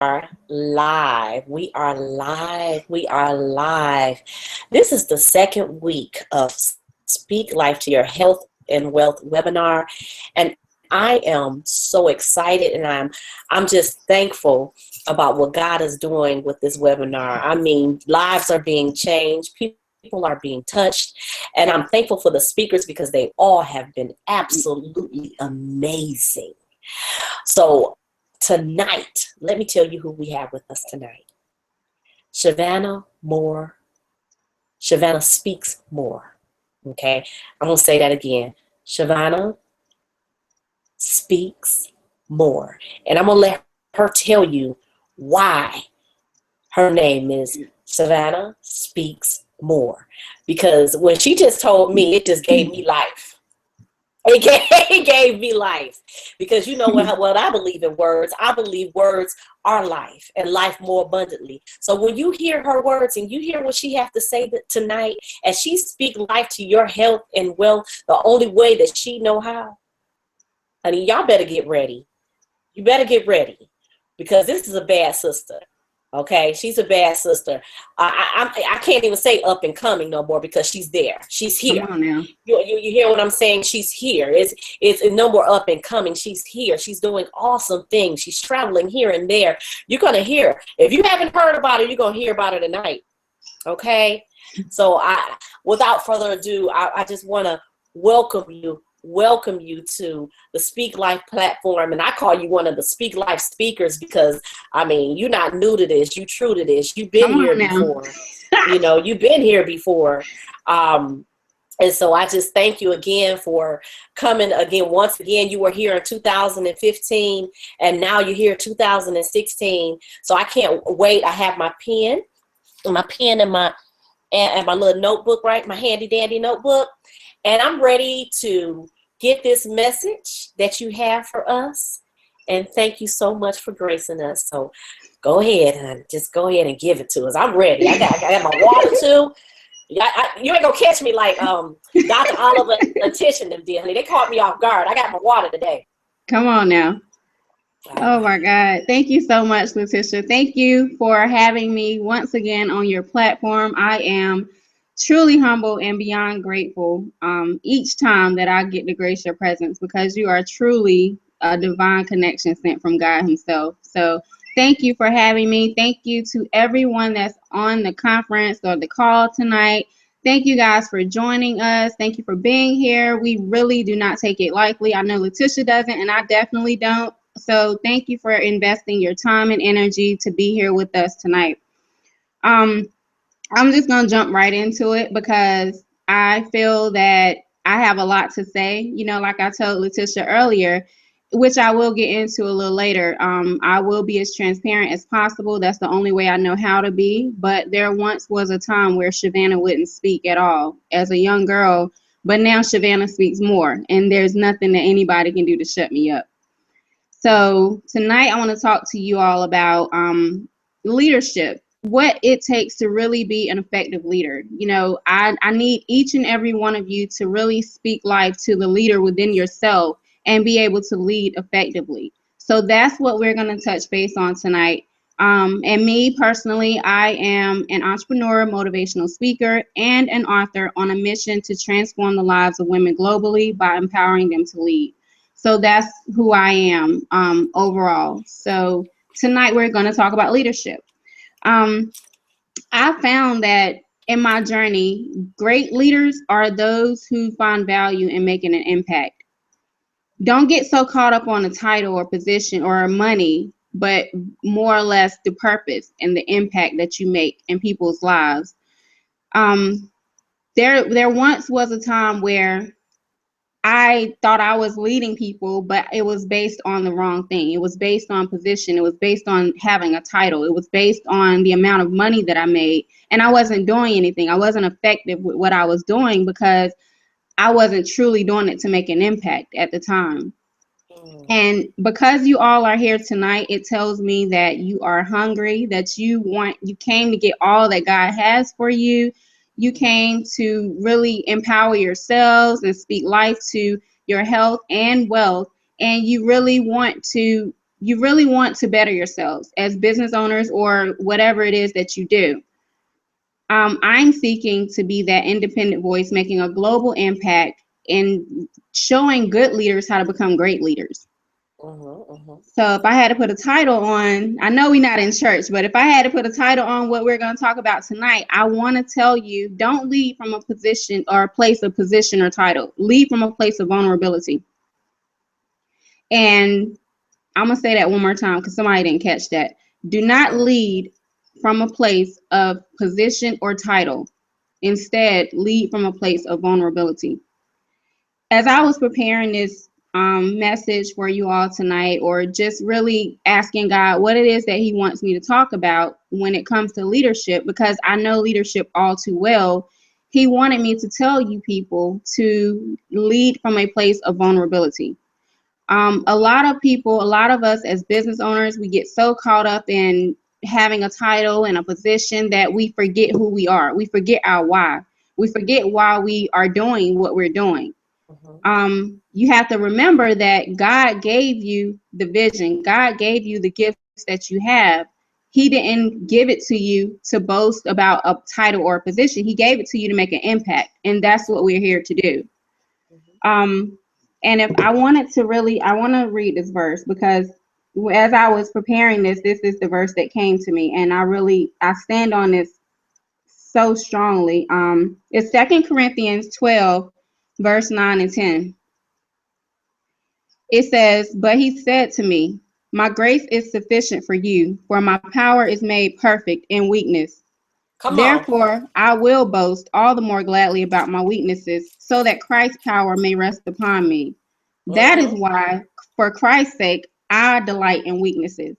are live. We are live. We are live. This is the second week of Speak Life to Your Health and Wealth webinar. And I am so excited and I'm just thankful about what God is doing with this webinar. I mean, lives are being changed. People are being touched. And I'm thankful for the speakers because they all have been absolutely amazing. So tonight, let me tell you who we have with us tonight. Shavannah Moore. Shavannah speaks more. Okay, I'm gonna say that again. Shavannah speaks more, and I'm gonna let her tell you why her name is Shavannah speaks more. Because when she just told me, it just gave me life. It gave me life because you know what I believe in words. I believe words are life and life more abundantly. So when you hear her words and you hear what she have to say tonight, as she speak life to your health and wealth, the only way that she know how, honey, y'all better get ready. You better get ready because this is a bad sister. Okay, she's a bad sister. I can't even say up and coming no more because she's there. She's Come here. on now. You hear what I'm saying? She's here. It's no more up and coming. She's here. She's doing awesome things. She's traveling here and there. You're gonna hear. If you haven't heard about it, you're gonna hear about it tonight. Okay. So without further ado, I just want to welcome you to the Speak Life platform. And I call you one of the Speak Life speakers because, I mean, you're not new to this. You true to this. You've been Come here on now. before. You've been here before. And so I just thank you again for coming again. Once again, you were here in 2015 and now you're here in 2016. So I can't wait. I have my pen and my little notebook, right? My handy dandy notebook. And I'm ready to get this message that you have for us. And thank you so much for gracing us. So go ahead, honey. Just go ahead and give it to us. I'm ready. I got my water too. You ain't gonna catch me like Dr. Oliver and Tish and them did, honey. They caught me off guard. I got my water today. Come on now. Oh my God. Thank you so much, Letitia. Thank you for having me once again on your platform. I am truly humble and beyond grateful each time that I get to grace your presence because you are truly a divine connection sent from God himself. So thank you for having me. Thank you to everyone that's on the conference or the call tonight. Thank you guys for joining us. Thank you for being here. We really do not take it lightly. I know Letitia doesn't, and I definitely don't. So thank you for investing your time and energy to be here with us tonight. I'm just going to jump right into it because I feel that I have a lot to say. Like I told Letitia earlier, which I will get into a little later. I will be as transparent as possible. That's the only way I know how to be. But there once was a time where Shavannah wouldn't speak at all as a young girl. But now Shavannah speaks more. And there's nothing that anybody can do to shut me up. So tonight I want to talk to you all about leadership, what it takes to really be an effective leader. I need each and every one of you to really speak life to the leader within yourself and be able to lead effectively. So that's what we're going to touch base on tonight. And me personally, I am an entrepreneur, motivational speaker, and an author on a mission to transform the lives of women globally by empowering them to lead. So that's who I am overall. So tonight we're going to talk about leadership. I found that in my journey, great leaders are those who find value in making an impact. Don't get so caught up on a title or position or money, but more or less the purpose and the impact that you make in people's lives. There once was a time where I thought I was leading people, but it was based on the wrong thing. It was based on position. It was based on having a title. It was based on the amount of money that I made. And I wasn't doing anything. I wasn't effective with what I was doing because I wasn't truly doing it to make an impact at the time. And because you all are here tonight, it tells me that you are hungry, that you came to get all that God has for you. You came to really empower yourselves and speak life to your health and wealth. And you really want to you really want to better yourselves as business owners or whatever it is that you do. I'm seeking to be that independent voice, making a global impact and showing good leaders how to become great leaders. So if I had to put a title on, I know we're not in church, but if I had to put a title on what we're going to talk about tonight, I want to tell you, don't lead from a position or a place of position or title. Lead from a place of vulnerability. And I'm going to say that one more time because somebody didn't catch that. Do not lead from a place of position or title. Instead, lead from a place of vulnerability. As I was preparing this message for you all tonight, or just really asking God what it is that he wants me to talk about when it comes to leadership, because I know leadership all too well, he wanted me to tell you people to lead from a place of vulnerability. A lot of us as business owners, we get so caught up in having a title and a position that we forget who we are. We forget our why. We forget why we are doing what we're doing. You have to remember that God gave you the vision. God gave you the gifts that you have. He didn't give it to you to boast about a title or a position. He gave it to you to make an impact. And that's what we're here to do. And if I wanted to really, I want to read this verse because as I was preparing this is the verse that came to me. And I stand on this so strongly. It's 2 Corinthians 12, verse 9 and 10. It says, but he said to me, my grace is sufficient for you, for my power is made perfect in weakness. Therefore, I will boast all the more gladly about my weaknesses, so that Christ's power may rest upon me. That is why, for Christ's sake, I delight in weaknesses,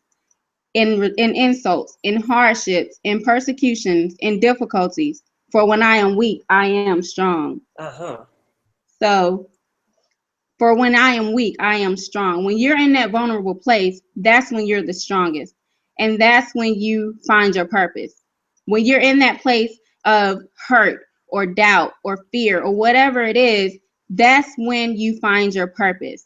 in insults, in hardships, in persecutions, in difficulties. For when I am weak, I am strong. So, for when I am weak, I am strong. When you're in that vulnerable place, that's when you're the strongest. And that's when you find your purpose. When you're in that place of hurt or doubt or fear or whatever it is, that's when you find your purpose.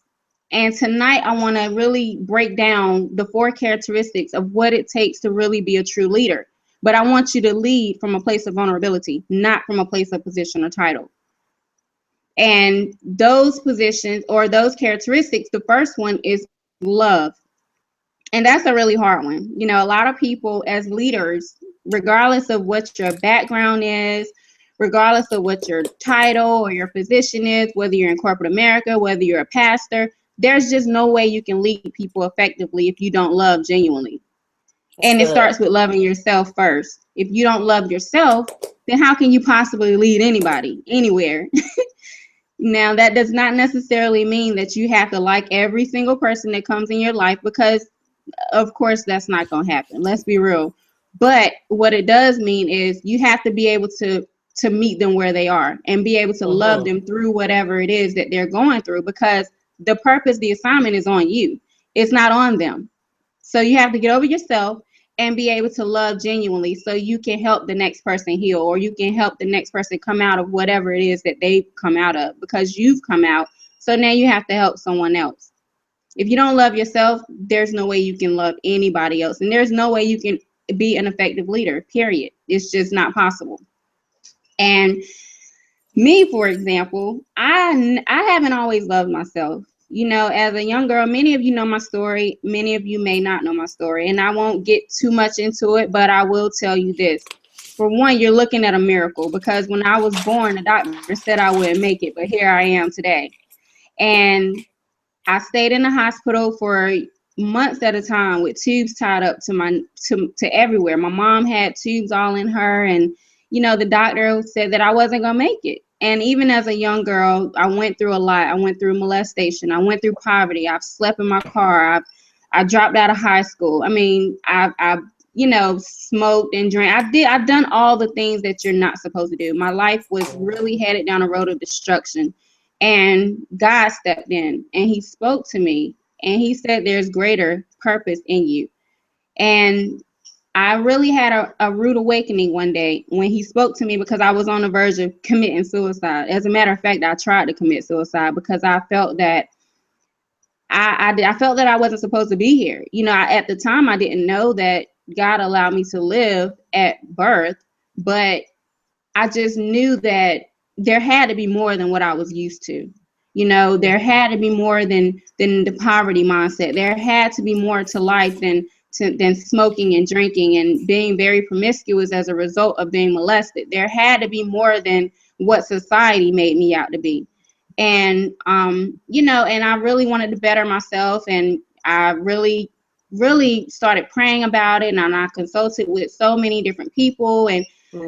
And tonight, I want to really break down the 4 characteristics of what it takes to really be a true leader. But I want you to lead from a place of vulnerability, not from a place of position or title. And those positions or those characteristics, the first one is love. And that's a really hard one. You know, a lot of people as leaders, regardless of what your background is, regardless of what your title or your position is, whether you're in corporate America, whether you're a pastor, there's just no way you can lead people effectively if you don't love genuinely. And it starts with loving yourself first. If you don't love yourself, then how can you possibly lead anybody, anywhere? Now, that does not necessarily mean that you have to like every single person that comes in your life, because, of course, that's not going to happen. Let's be real. But what it does mean is you have to be able to meet them where they are and be able to love them through whatever it is that they're going through, because the purpose, the assignment is on you. It's not on them. So you have to get over yourself and be able to love genuinely so you can help the next person heal, or you can help the next person come out of whatever it is that they've come out of, because you've come out. So now you have to help someone else. If you don't love yourself, there's no way you can love anybody else. And there's no way you can be an effective leader, period. It's just not possible. And me, for example, I haven't always loved myself. You know, as a young girl, many of you know my story. Many of you may not know my story. And I won't get too much into it, but I will tell you this. For one, you're looking at a miracle, because when I was born, the doctor said I wouldn't make it, but here I am today. And I stayed in the hospital for months at a time with tubes tied up to everywhere. My mom had tubes all in her, and you know, the doctor said that I wasn't gonna make it. And even as a young girl, I went through a lot. I went through molestation. I went through poverty. I've slept in my car. I dropped out of high school. I mean, I you know, smoked and drank. I've done all the things that you're not supposed to do. My life was really headed down a road of destruction. And God stepped in and he spoke to me and he said, there's greater purpose in you. And I really had a rude awakening one day when he spoke to me, because I was on the verge of committing suicide. As a matter of fact, I tried to commit suicide because I felt that I felt that I wasn't supposed to be here. You know, at the time, I didn't know that God allowed me to live at birth, but I just knew that there had to be more than what I was used to. You know, there had to be more than the poverty mindset. There had to be more to life than smoking and drinking and being very promiscuous as a result of being molested. There had to be more than what society made me out to be. And you know, and I really wanted to better myself, and I really started praying about it, and I consulted with so many different people, and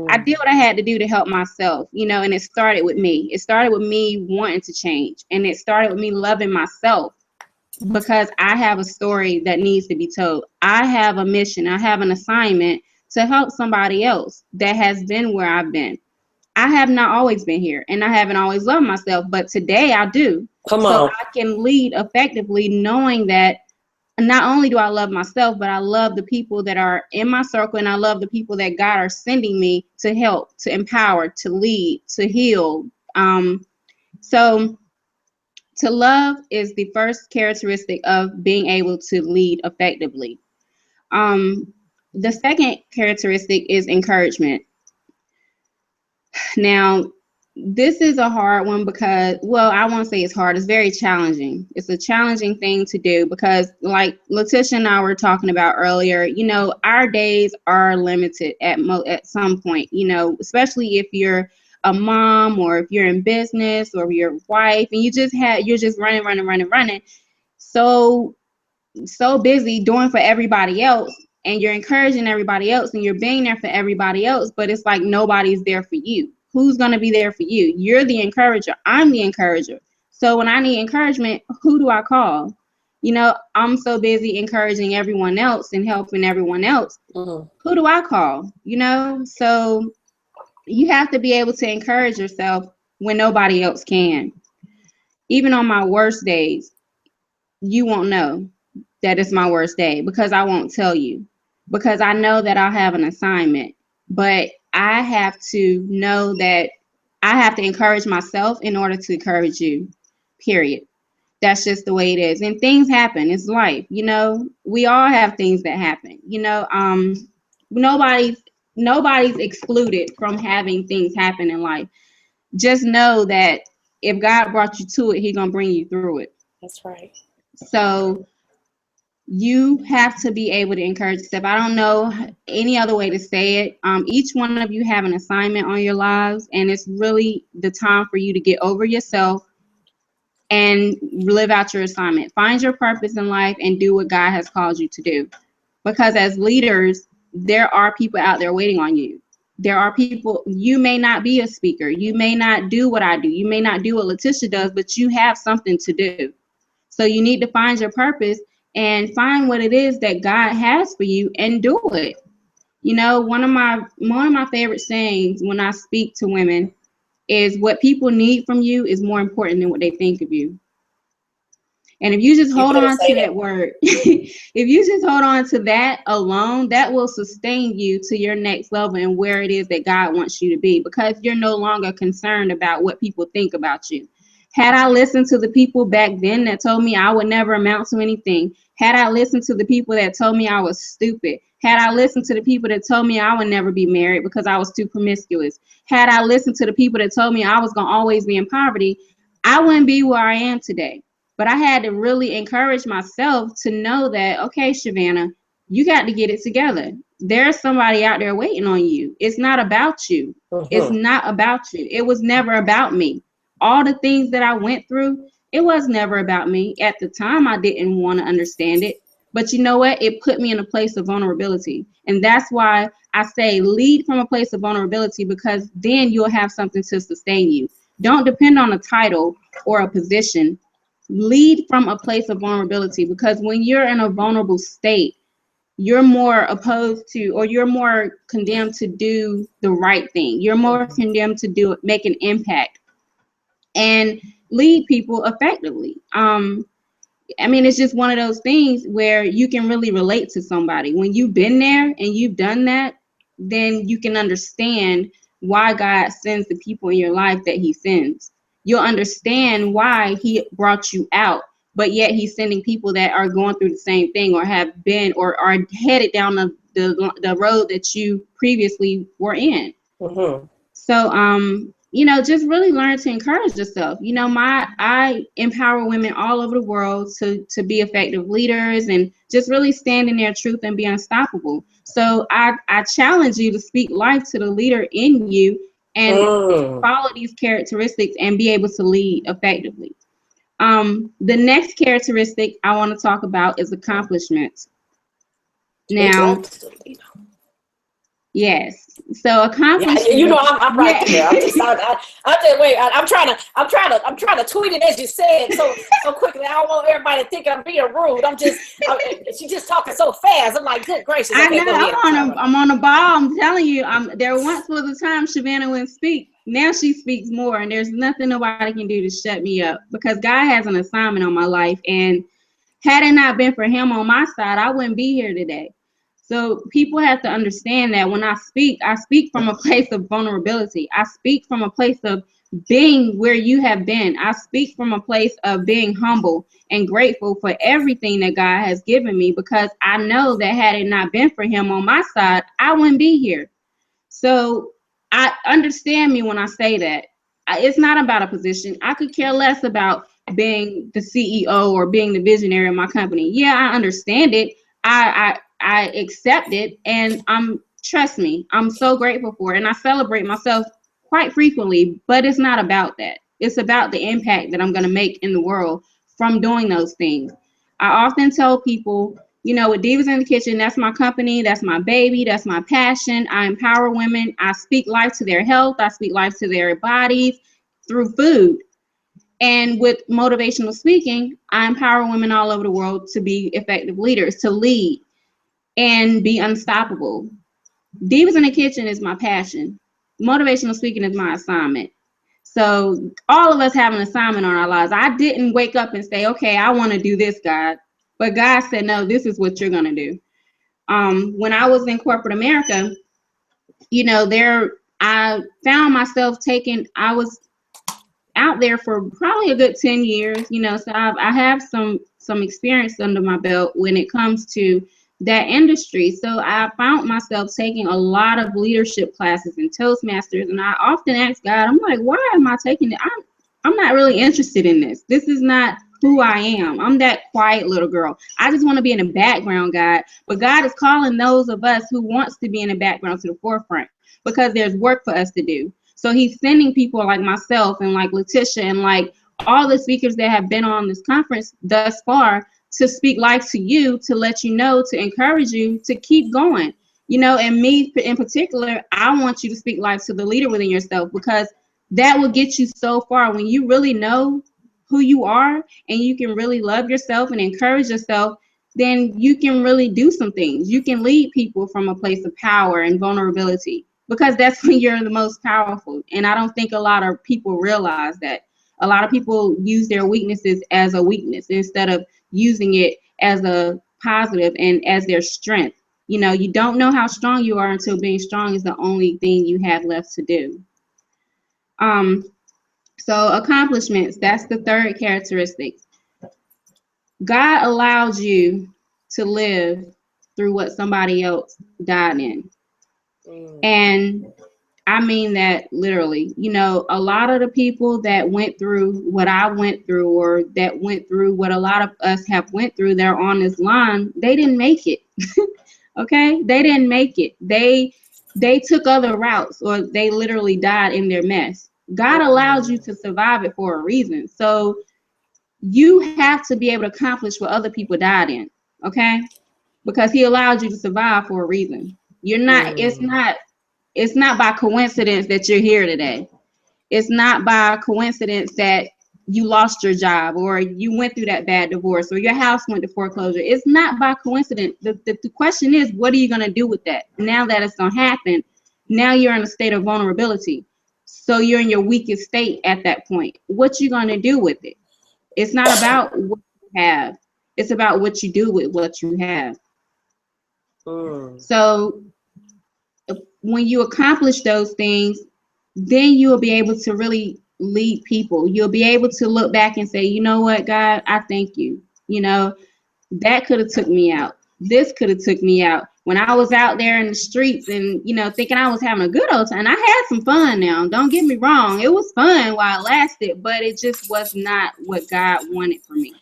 I did what I had to do to help myself, you know, and it started with me. It started with me wanting to change, and it started with me loving myself, because I have a story that needs to be told. I have a mission. I have an assignment to help somebody else that has been where I've been. I have not always been here, and I haven't always loved myself, but today I do. Come So on. I can lead effectively, knowing that not only do I love myself, but I love the people that are in my circle, and I love the people that God are sending me to help, to empower, to lead, to heal. So to love is the first characteristic of being able to lead effectively. The second characteristic is encouragement. Now, this is a hard one because, well, I won't say it's hard. It's very challenging. It's a challenging thing to do because, like Letitia and I were talking about earlier, you know, our days are limited at some point, you know, especially if you're a mom, or if you're in business, or you're a wife, and you're just running. So busy doing for everybody else, and you're encouraging everybody else, and you're being there for everybody else, but it's like nobody's there for you. Who's going to be there for you? You're the encourager. I'm the encourager. So when I need encouragement, who do I call? You know, I'm so busy encouraging everyone else and helping everyone else. Who do I call? You know, so you have to be able to encourage yourself when nobody else can. Even on my worst days, you won't know that it's my worst day, because I won't tell you, because I know that I'll have an assignment. But I have to know that I have to encourage myself in order to encourage you, period. That's just the way it is. And things happen. It's life. You know, we all have things that happen. You know, nobody's nobody's excluded from having things happen in life. Just know that if God brought you to it, He's gonna bring you through it. That's right. So you have to be able to encourage yourself. I don't know any other way to say it. Each one of you have an assignment on your lives, and it's really the time for you to get over yourself and live out your assignment. Find your purpose in life and do what God has called you to do. Because as leaders, there are people out there waiting on you. There are people, you may not be a speaker. You may not do what I do. You may not do what Letitia does, but you have something to do. So you need to find your purpose and find what it is that God has for you and do it. You know, one of my favorite sayings when I speak to women is, what people need from you is more important than what they think of you. And if you just hold on to that word, if you just hold on to that alone, that will sustain you to your next level and where it is that God wants you to be, because you're no longer concerned about what people think about you. Had I listened to the people back then that told me I would never amount to anything, had I listened to the people that told me I was stupid, had I listened to the people that told me I would never be married because I was too promiscuous, had I listened to the people that told me I was going to always be in poverty, I wouldn't be where I am today. But I had to really encourage myself to know that, okay, Shavannah, you got to get it together. There's somebody out there waiting on you. It's not about you. It's not about you. It was never about me. All the things that I went through, it was never about me. At the time, I didn't want to understand it. But you know what? It put me in a place of vulnerability. And that's why I say lead from a place of vulnerability, because then you'll have something to sustain you. Don't depend on a title or a position. Lead from a place of vulnerability, because when you're in a vulnerable state, you're more opposed to, or you're more condemned to do the right thing. You're more condemned to make an impact and lead people effectively. I mean, it's just one of those things where you can really relate to somebody. When you've been there and you've done that, then you can understand why God sends the people in your life that He sends. You'll understand why He brought you out but yet he's sending people that are going through the same thing or have been or are headed down the road that you previously were in. Mm-hmm. So, just really learn to encourage yourself. I empower women all over the world to be effective leaders and just really stand in their truth and be unstoppable. So I challenge you to speak life to the leader in you and follow these characteristics and be able to lead effectively. The next characteristic I want to talk about is accomplishments. Now, yes. So accomplishment. Yeah, I'm right there. I'm just wait. I'm trying to tweet it as you said so quickly. I don't want everybody to think I'm being rude. She's just talking so fast. I'm like, good gracious. Okay, I know. I'm on a ball. I'm telling you. There once was a time Shavannah wouldn't speak. Now she speaks more, and there's nothing nobody can do to shut me up because God has an assignment on my life, and had it not been for Him on my side, I wouldn't be here today. So people have to understand that when I speak from a place of vulnerability. I speak from a place of being where you have been. I speak from a place of being humble and grateful for everything that God has given me, because I know that had it not been for Him on my side, I wouldn't be here. So I understand me when I say that. It's not about a position. I could care less about being the CEO or being the visionary of my company. Yeah, I understand it. I accept it, and trust me, I'm so grateful for it, and I celebrate myself quite frequently, but it's not about that. It's about the impact that I'm going to make in the world from doing those things. I often tell people, with Divas in the Kitchen, that's my company, that's my baby, that's my passion. I empower women. I speak life to their health. I speak life to their bodies through food. And with motivational speaking, I empower women all over the world to be effective leaders, to lead and be unstoppable. Divas in the Kitchen is my passion. Motivational speaking is my assignment. So all of us have an assignment on our lives. I didn't wake up and say, okay, I want to do this, God. But God said, no, this is what you're going to do. When I was in corporate America, I found myself I was out there for probably a good 10 years, so I have some experience under my belt when it comes to that industry. So I found myself taking a lot of leadership classes and Toastmasters, and I often ask God, I'm like, why am I taking it? I'm not really interested in this. This is not who I am. I'm that quiet little girl. I just want to be in the background, God. But God is calling those of us who wants to be in the background to the forefront, because there's work for us to do. So He's sending people like myself and like Letitia and like all the speakers that have been on this conference thus far to speak life to you, to let you know, to encourage you to keep going. And me in particular, I want you to speak life to the leader within yourself, because that will get you so far. When you really know who you are and you can really love yourself and encourage yourself, then you can really do some things. You can lead people from a place of power and vulnerability, because that's when you're the most powerful. And I don't think a lot of people realize that. A lot of people use their weaknesses as a weakness instead of using it as a positive and as their strength. You don't know how strong you are until being strong is the only thing you have left to do. So accomplishments, that's the third characteristic. God allowed you to live through what somebody else died in. And I mean that literally. A lot of the people that went through what I went through, or that went through what a lot of us have went through, they're on this line, they didn't make it. Okay? They didn't make it. They took other routes, or they literally died in their mess. God allowed you to survive it for a reason. So you have to be able to accomplish what other people died in. Okay? Because He allowed you to survive for a reason. It's not by coincidence that you're here today. It's not by coincidence that you lost your job, or you went through that bad divorce, or your house went to foreclosure. It's not by coincidence. The question is, what are you going to do with that? Now that it's going to happen, now you're in a state of vulnerability. So you're in your weakest state at that point. What you going to do with it? It's not about what you have. It's about what you do with what you have. So when you accomplish those things, then you will be able to really lead people. You'll be able to look back and say, you know what, God, I thank you. You know, that could have took me out. This could have took me out. When I was out there in the streets and, you know, thinking I was having a good old time. I had some fun now. Don't get me wrong. It was fun while it lasted, but it just was not what God wanted for me.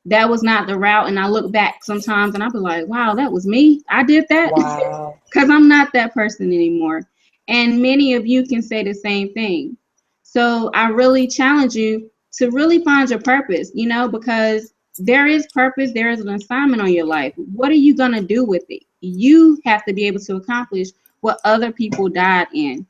That was not the route. And I look back sometimes and I'll be like, wow, that was me. I did that. Wow. Because I'm not that person anymore. And many of you can say the same thing. So I really challenge you to really find your purpose, you know, because there is purpose, there is an assignment on your life. What are you going to do with it? You have to be able to accomplish what other people died in.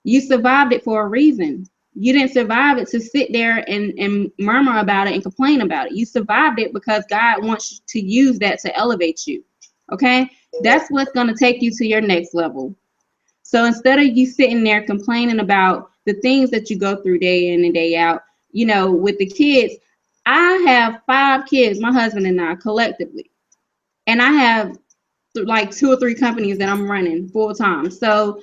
You survived it for a reason. You didn't survive it to sit there and murmur about it and complain about it. You survived it because God wants to use that to elevate you. Okay? That's what's going to take you to your next level. So instead of you sitting there complaining about the things that you go through day in and day out, you know, with the kids, I have 5 kids, my husband and I collectively, and I have like 2 or 3 companies that I'm running full time. So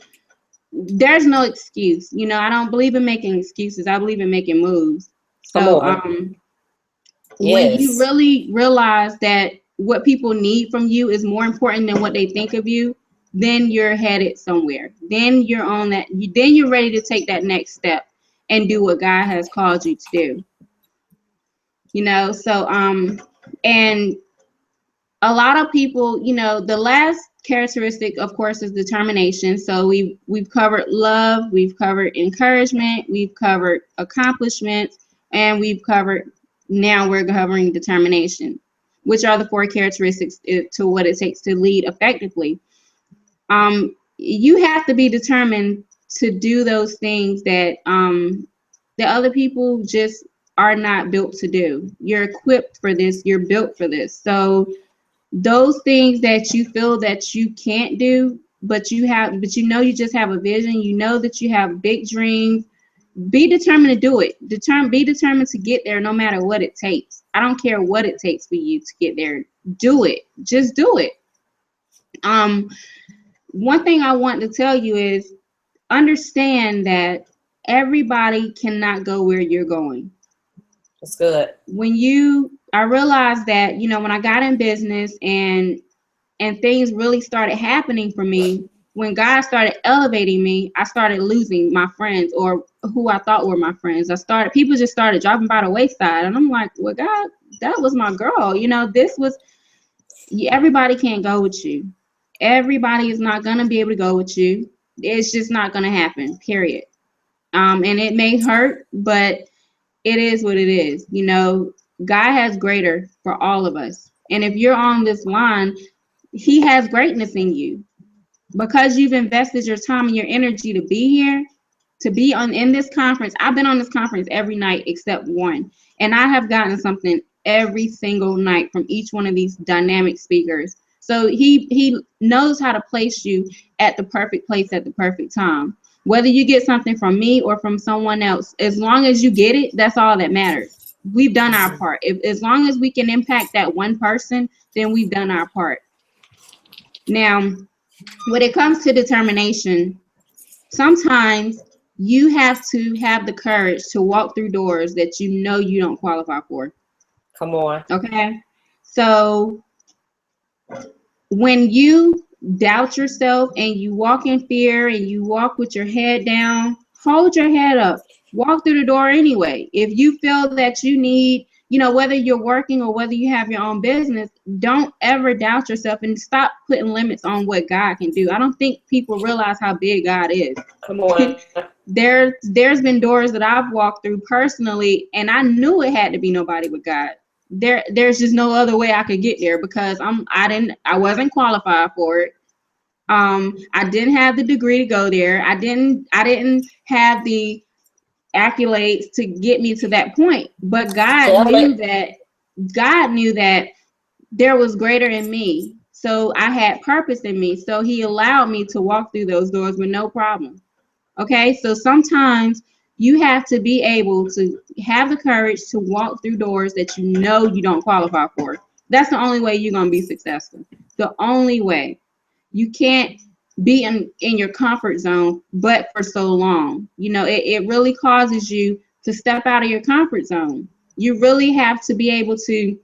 there's no excuse. You know, I don't believe in making excuses. I believe in making moves. So when you Yes. really realize that what people need from you is more important than what they think of you, then you're headed somewhere. Then you're on that. Then you're ready to take that next step and do what God has called you to do. You know, so and a lot of people, you know, the last characteristic, of course, is determination. So we've covered love, we've covered encouragement, we've covered accomplishments, and now we're covering determination, which are the 4 characteristics to what it takes to lead effectively. You have to be determined to do those things that the other people just are not built to do. You're equipped for this, you're built for this. So those things that you feel that you can't do, but you know you just have a vision, you know that you have big dreams, be determined to do it. Be determined to get there no matter what it takes. I don't care what it takes for you to get there. Do it. Just do it. One thing I want to tell you is understand that everybody cannot go where you're going. That's good. I realized that, you know, when I got in business and things really started happening for me, when God started elevating me, I started losing my friends or who I thought were my friends. People just started dropping by the wayside. And I'm like, well, God, that was my girl. You know, everybody can't go with you. Everybody is not going to be able to go with you. It's just not going to happen, period. And it may hurt, but it is what it is. You know, God has greater for all of us. And if you're on this line, He has greatness in you. Because you've invested your time and your energy to be here, to be in this conference. I've been on this conference every night except one. And I have gotten something every single night from each one of these dynamic speakers. So he knows how to place you at the perfect place at the perfect time. Whether you get something from me or from someone else, as long as you get it, that's all that matters. We've done our part. As long as we can impact that one person, then we've done our part. Now, when it comes to determination, sometimes you have to have the courage to walk through doors that you know you don't qualify for. Come on. Okay? So when you doubt yourself and you walk in fear and you walk with your head down, hold your head up. Walk through the door anyway. If you feel that you need, you know, whether you're working or whether you have your own business, don't ever doubt yourself and stop putting limits on what God can do. I don't think people realize how big God is. Come on. There's been doors that I've walked through personally, and I knew it had to be nobody but God. There's just no other way I could get there because I wasn't qualified for it. I didn't have the degree to go there. I didn't have the accolades to get me to that point. But God knew that there was greater in me. So I had purpose in me. So He allowed me to walk through those doors with no problem. Okay, so sometimes you have to be able to have the courage to walk through doors that you know you don't qualify for. That's the only way you're going to be successful. The only way. You can't be in your comfort zone, but for so long. You know, it really causes you to step out of your comfort zone. You really have to be able to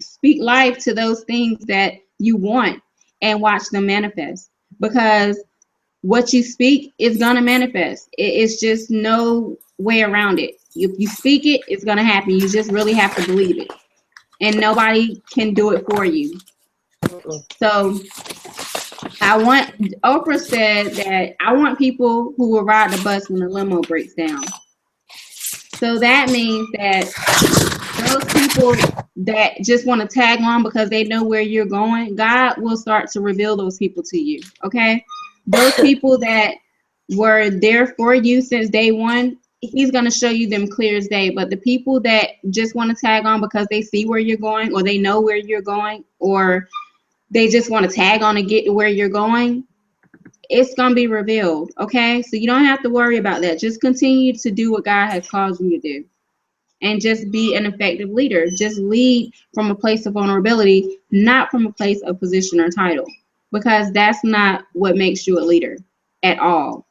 speak life to those things that you want and watch them manifest, because what you speak is going to manifest. It's just no way around it. If you speak it, it's going to happen. You just really have to believe it, and nobody can do it for you. So Oprah said that I want people who will ride the bus when the limo breaks down. So that means that those people that just want to tag on because they know where you're going, God will start to reveal those people to you, okay? Those people that were there for you since day one, he's going to show you them clear as day. But the people that just want to tag on because they see where you're going, or they know where you're going, or they just want to tag on and get to where you're going, it's going to be revealed, okay? So you don't have to worry about that. Just continue to do what God has called you to do. And just be an effective leader. Just lead from a place of vulnerability, not from a place of position or title, because that's not what makes you a leader at all.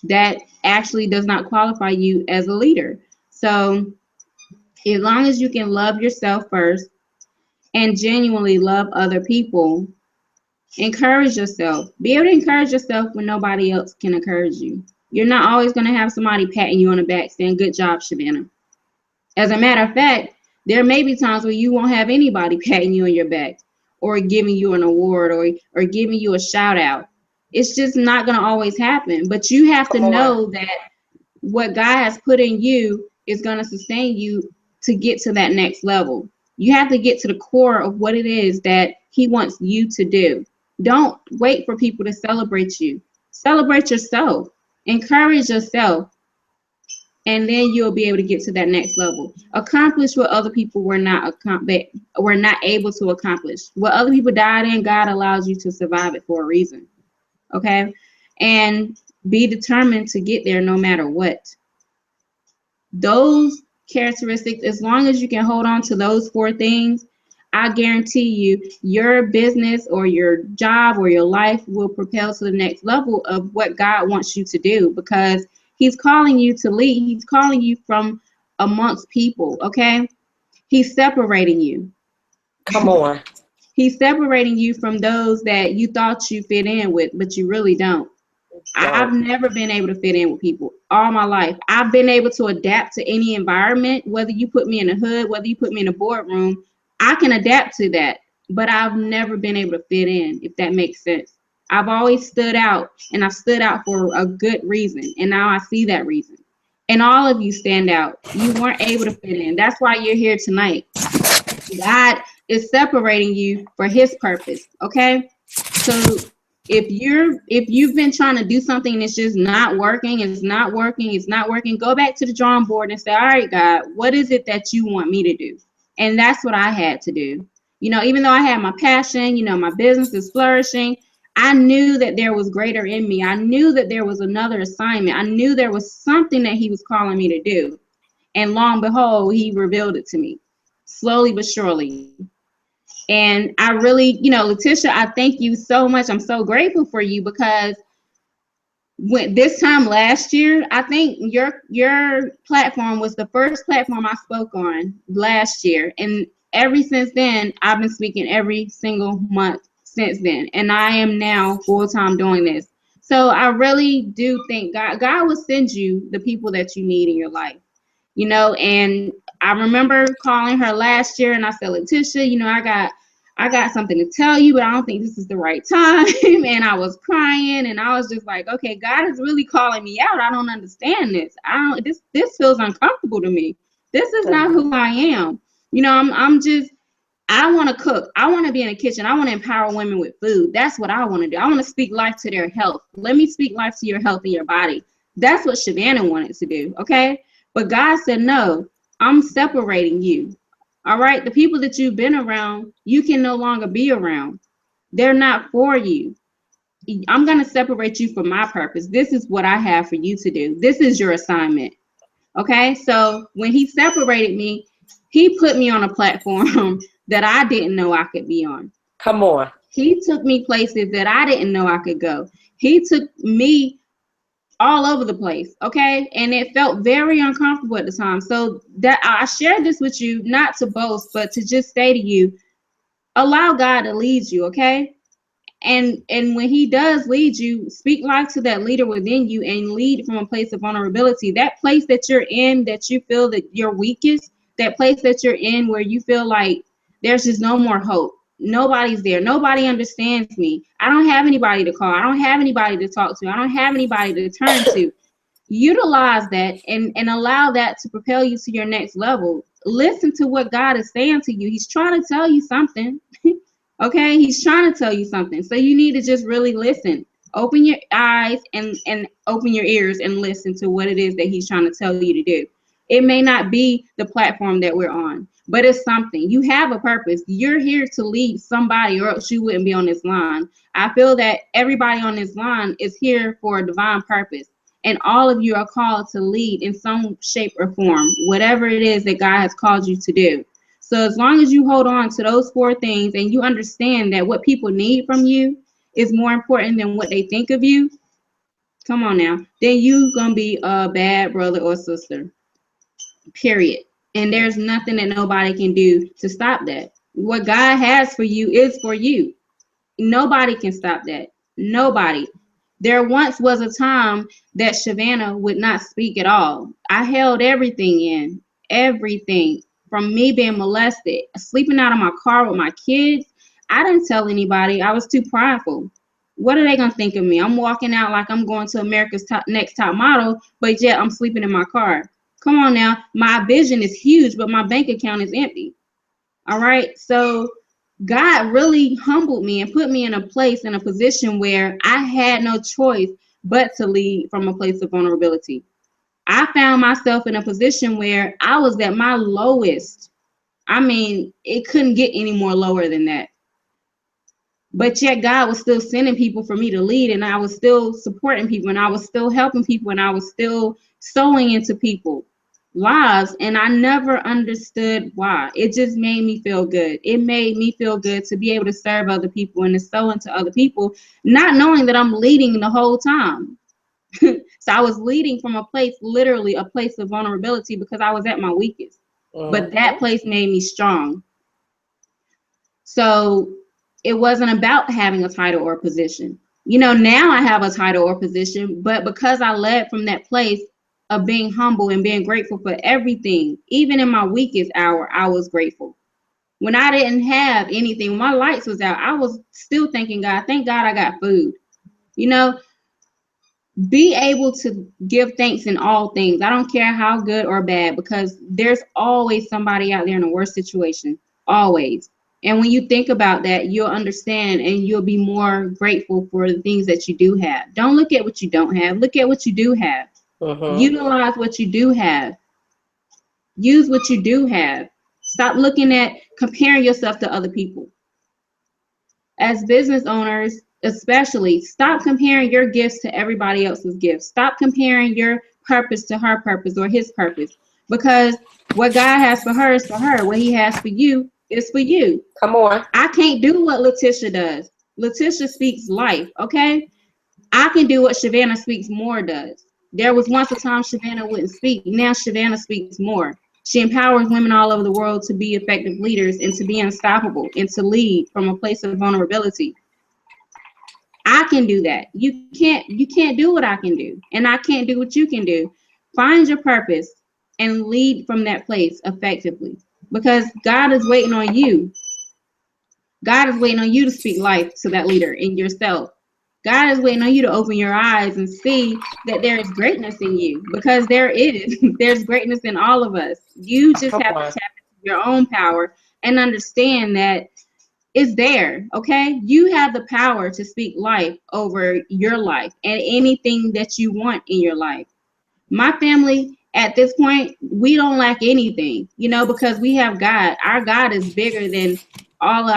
That actually does not qualify you as a leader. So as long as you can love yourself first and genuinely love other people, encourage yourself. Be able to encourage yourself when nobody else can encourage you. You're not always going to have somebody patting you on the back saying, "Good job, Shavannah." As a matter of fact, there may be times where you won't have anybody patting you on your back or giving you an award or giving you a shout out. It's just not going to always happen. But you have to know that what God has put in you is going to sustain you to get to that next level. You have to get to the core of what it is that he wants you to do. Don't wait for people to celebrate you. Celebrate yourself. Encourage yourself. And then you'll be able to get to that next level. Accomplish what other people were not able to accomplish. What other people died in, God allows you to survive it for a reason. Okay? And be determined to get there no matter what. Those characteristics, as long as you can hold on to those 4 things, I guarantee you your business or your job or your life will propel to the next level of what God wants you to do, because he's calling you to lead. He's calling you from amongst people, okay? He's separating you. Come on. He's separating you from those that you thought you fit in with, but you really don't. I've never been able to fit in with people all my life. I've been able to adapt to any environment, whether you put me in the hood, whether you put me in a boardroom, I can adapt to that, but I've never been able to fit in, if that makes sense. I've always stood out, and I've stood out for a good reason, and now I see that reason. And all of you stand out. You weren't able to fit in. That's why you're here tonight. God is separating you for his purpose, okay? So if you've been trying to do something and it's just not working, go back to the drawing board and say, all right, God, what is it that you want me to do? And that's what I had to do. You know, even though I had my passion, you know, my business is flourishing, I knew that there was greater in me. I knew that there was another assignment. I knew there was something that he was calling me to do. And lo and behold, he revealed it to me, slowly but surely. And I really, you know, Letitia, I thank you so much. I'm so grateful for you, because when this time last year, I think your platform was the first platform I spoke on last year. And ever since then, I've been speaking every single month since then. And I am now full-time doing this. So I really do think God will send you the people that you need in your life, you know. And I remember calling her last year and I said, Letitia, you know, I got something to tell you, but I don't think this is the right time. And I was crying and I was just like, okay, God is really calling me out. I don't understand this. This feels uncomfortable to me. This is not who I am. You know, I want to cook. I want to be in the kitchen. I want to empower women with food. That's what I want to do. I want to speak life to their health. Let me speak life to your health and your body. That's what Shavannah wanted to do. Okay. But God said, no, I'm separating you. All right. The people that you've been around, you can no longer be around. They're not for you. I'm going to separate you for my purpose. This is what I have for you to do. This is your assignment. Okay. So when he separated me, he put me on a platform that I didn't know I could be on. Come on. He took me places that I didn't know I could go. He took me all over the place, okay? And it felt very uncomfortable at the time. So that I shared this with you, not to boast, but to just say to you, allow God to lead you, okay? And when he does lead you, speak life to that leader within you and lead from a place of vulnerability. That place that you're in, that you feel that you're weakest, that place that you're in where you feel like there's just no more hope. Nobody's there. Nobody understands me. I don't have anybody to call. I don't have anybody to talk to. I don't have anybody to turn to. Utilize that and allow that to propel you to your next level. Listen to what God is saying to you. He's trying to tell you something. Okay, he's trying to tell you something. So you need to just really listen. Open your eyes and open your ears and listen to what it is that he's trying to tell you to do. It may not be the platform that we're on, but it's something. You have a purpose. You're here to lead somebody, or else you wouldn't be on this line. I feel that everybody on this line is here for a divine purpose. And all of you are called to lead in some shape or form, whatever it is that God has called you to do. So as long as you hold on to those 4 things and you understand that what people need from you is more important than what they think of you, come on now, then you're going to be a bad brother or sister, period. And there's nothing that nobody can do to stop that. What God has for you is for you. Nobody can stop that. Nobody. There once was a time that Shavannah would not speak at all. I held everything in, everything. From me being molested, sleeping out of my car with my kids. I didn't tell anybody. I was too prideful. What are they going to think of me? I'm walking out like I'm going to America's Next Top Model, but yet I'm sleeping in my car. Come on now. My vision is huge, but my bank account is empty. All right. So God really humbled me and put me in a place, in a position where I had no choice but to lead from a place of vulnerability. I found myself in a position where I was at my lowest. I mean, it couldn't get any more lower than that. But yet God was still sending people for me to lead, and I was still supporting people, and I was still helping people, and I was still sowing into people lives, and I never understood why. It just made me feel good. It made me feel good to be able to serve other people and to sow into other people, not knowing that I'm leading the whole time. So I was leading from a place, literally a place of vulnerability, because I was at my weakest. But that place made me strong. So it wasn't about having a title or position. You know, now I have a title or position, but because I led from that place of being humble and being grateful for everything, even in my weakest hour, I was grateful. When I didn't have anything, when my lights was out, I was still thanking God, thank God I got food. You know, be able to give thanks in all things. I don't care how good or bad, because there's always somebody out there in a worse situation, always. And when you think about that, you'll understand and you'll be more grateful for the things that you do have. Don't look at what you don't have. Look at what you do have. Utilize what you do have. Use what you do have. Stop looking at comparing yourself to other people. As business owners, especially, stop comparing your gifts to everybody else's gifts. Stop comparing your purpose to her purpose or his purpose, because what God has for her is for her. What he has for you is for you. Come on. I can't do what Letitia does. Letitia speaks life, okay? I can do what Shavannah Speaks More does. There was once a time Shavannah wouldn't speak. Now Shavannah speaks more. She empowers women all over the world to be effective leaders and to be unstoppable and to lead from a place of vulnerability. I can do that. You can't do what I can do, and I can't do what you can do. Find your purpose and lead from that place effectively, because God is waiting on you. God is waiting on you to speak life to that leader in yourself. God is waiting on you to open your eyes and see that there is greatness in you, because there is. There's greatness in all of us. You just have to tap into your own power and understand that it's there, okay? You have the power to speak life over your life and anything that you want in your life. My family, at this point, we don't lack anything, you know, because we have God. Our God is bigger than all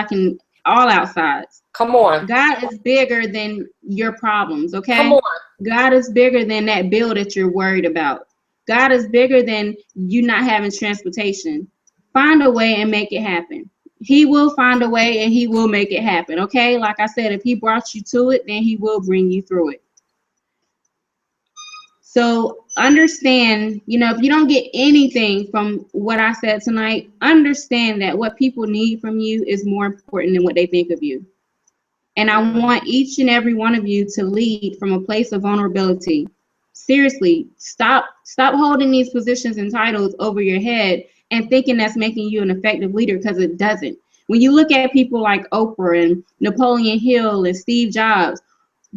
outsides. Come on. God is bigger than your problems, okay? Come on. God is bigger than that bill that you're worried about. God is bigger than you not having transportation. Find a way and make it happen. He will find a way and he will make it happen, okay? Like I said, if he brought you to it, then he will bring you through it. So understand, if you don't get anything from what I said tonight, understand that what people need from you is more important than what they think of you. And I want each and every one of you to lead from a place of vulnerability. Seriously, stop holding these positions and titles over your head and thinking that's making you an effective leader, because it doesn't. When you look at people like Oprah and Napoleon Hill and Steve Jobs,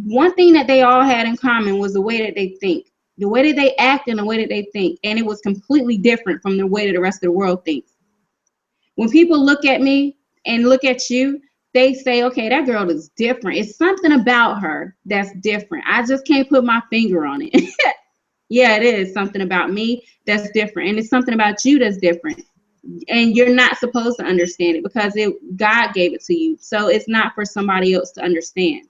one thing that they all had in common was the way that they think, the way that they act and the way that they think. And it was completely different from the way that the rest of the world thinks. When people look at me and look at you, they say, okay, that girl is different. It's something about her that's different. I just can't put my finger on it. Yeah, it is something about me that's different. And it's something about you that's different. And you're not supposed to understand it because God gave it to you. So it's not for somebody else to understand.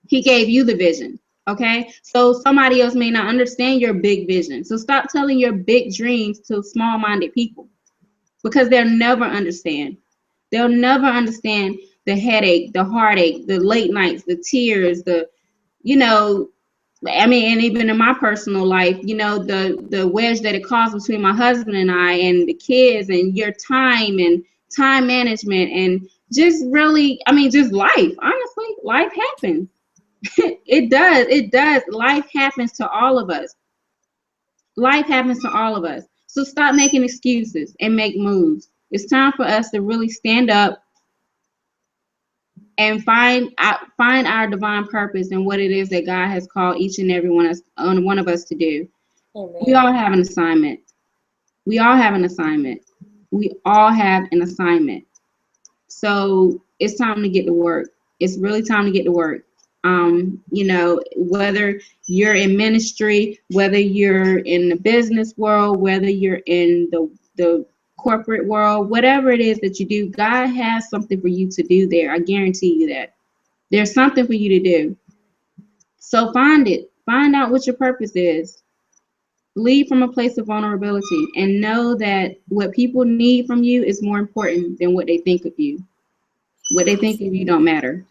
He gave you the vision. Okay, so somebody else may not understand your big vision. So stop telling your big dreams to small-minded people, because they'll never understand. They'll never understand the headache, the heartache, the late nights, the tears, and even in my personal life, the wedge that it caused between my husband and I and the kids, and your time and time management, and just really, just life. Honestly, life happens. It does. Life happens to all of us. Life happens to all of us. So stop making excuses and make moves. It's time for us to really stand up and find our divine purpose and what it is that God has called each and every one of us to do. Amen. We all have an assignment. We all have an assignment. We all have an assignment. So it's time to get to work. It's really time to get to work. Whether you're in ministry, whether you're in the business world, whether you're in the corporate world, whatever it is that you do, God has something for you to do there. I guarantee you that. There's something for you to do. So find it. Find out what your purpose is. Lead from a place of vulnerability and know that what people need from you is more important than what they think of you. What they think of you don't matter.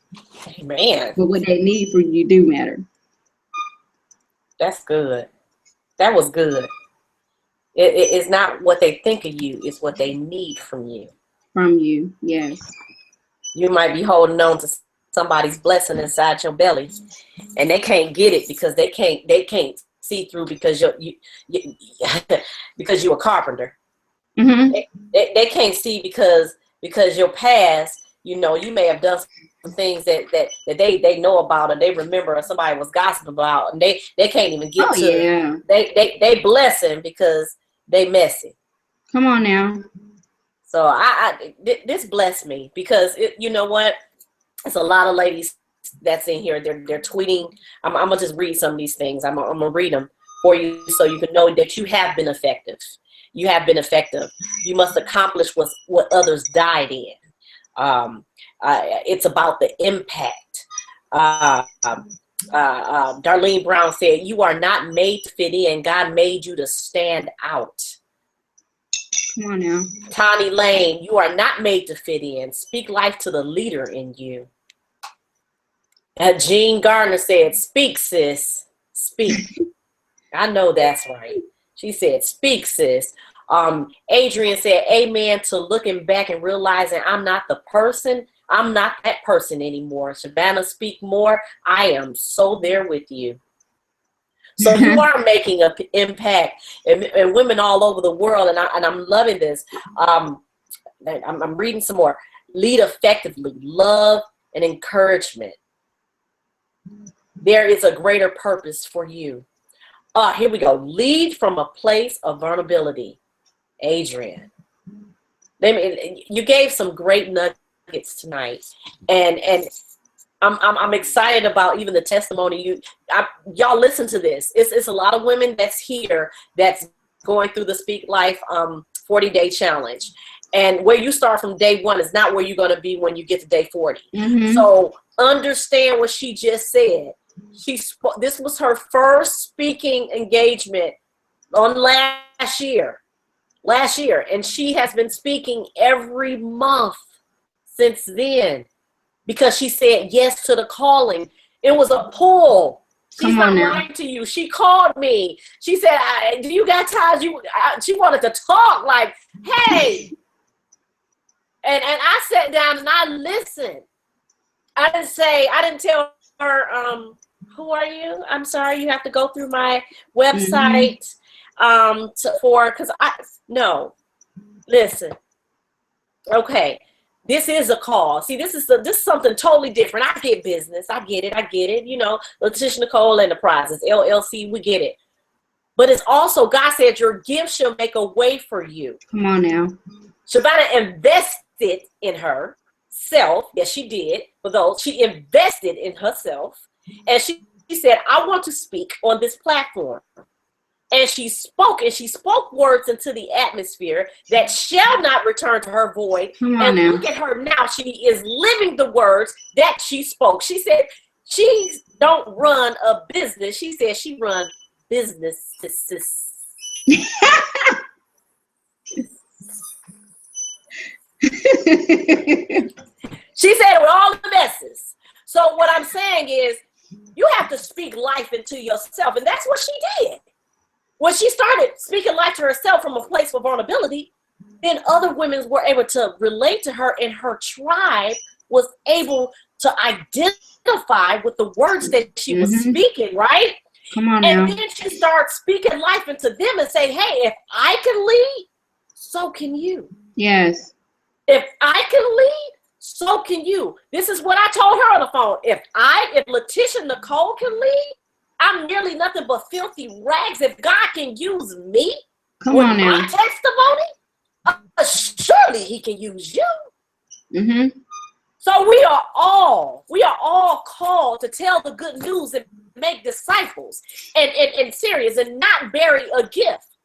Man. But what they need from you do matter. That's good. That was good. It's not what they think of you, it's what they need from you. From you, yes. You might be holding on to somebody's blessing inside your belly, and they can't get it because they can't see through because you because you're a carpenter. Mm-hmm. They can't see because your past, you may have done some things that they know about, or they remember, or somebody was gossiping about, and they can't even get to. Yeah. They blessing because they messy. Come on now. So this blessed me because you know what? It's a lot of ladies that's in here. They're tweeting. I'm gonna just read some of these things. I'm gonna read them for you so you can know that you have been effective. You have been effective. You must accomplish what others died in. It's about the impact. Darlene Brown said, "You are not made to fit in. God made you to stand out." Come on now. Tawny Lane, "You are not made to fit in. Speak life to the leader in you." Jean Gardner said, "Speak, sis. Speak." I know that's right. She said, "Speak, sis." Adrian said, "Amen to looking back and realizing I'm not that person anymore." Shavannah, speak more. I am so there with you. So you are making an impact, and women all over the world, and I'm loving this. I'm reading some more. Lead effectively, love and encouragement. There is a greater purpose for you. Here we go. Lead from a place of vulnerability. Adrian, you gave some great nuggets tonight, and I'm excited about even the testimony. Y'all listen to this. It's a lot of women that's here that's going through the Speak Life 40-day challenge. And where you start from day one is not where you're going to be when you get to day 40. Mm-hmm. So understand what she just said. This was her first speaking engagement on last year, and she has been speaking every month since then. Because she said yes to the calling. It was a pull. She's not lying to you. She called me. She said, do you got time? She wanted to talk like, hey. And I sat down and I listened. I didn't tell her, who are you? I'm sorry, you have to go through my website no. Listen. Okay. This is a call. See, this is something totally different. I get business. I get it. You know, Letitia Nicole Enterprises, LLC, we get it. But it's also, God said, your gift shall make a way for you. Come on now. Shavannah invested in herself. Yes, she did. For those, she invested in herself. And she said, I want to speak on this platform. And she spoke words into the atmosphere that shall not return to her void. And now. Look at her now. She is living the words that she spoke. She said she don't run a business. She said she run businesses. She said it with all the messes. So what I'm saying is you have to speak life into yourself. And that's what she did. When she started speaking life to herself from a place of vulnerability, then other women were able to relate to her, and her tribe was able to identify with the words that she was speaking, right? Come on now. And then she started speaking life into them and saying, hey, if I can lead, so can you. Yes. If I can lead, so can you. This is what I told her on the phone. If Letitia Nicole can lead, I'm nearly nothing but filthy rags. If God can use me with my testimony, surely he can use you. So we are all called to tell the good news and make disciples and serious and not bury a gift.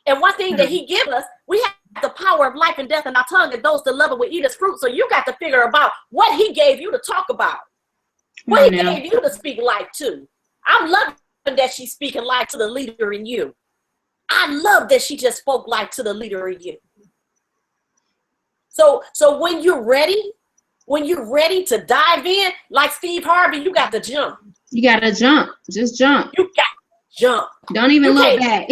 And one thing that he give us, we have the power of life and death in our tongue, and those that love it will eat its fruit. So you got to figure about what he gave you to talk about. What he gave you to speak life to. I'm loving that she's speaking life to the leader in you. I love that she just spoke life to the leader in you. So when you're ready to dive in, like Steve Harvey, you got to jump. You got to jump. Just jump. You got to jump. Don't even look back.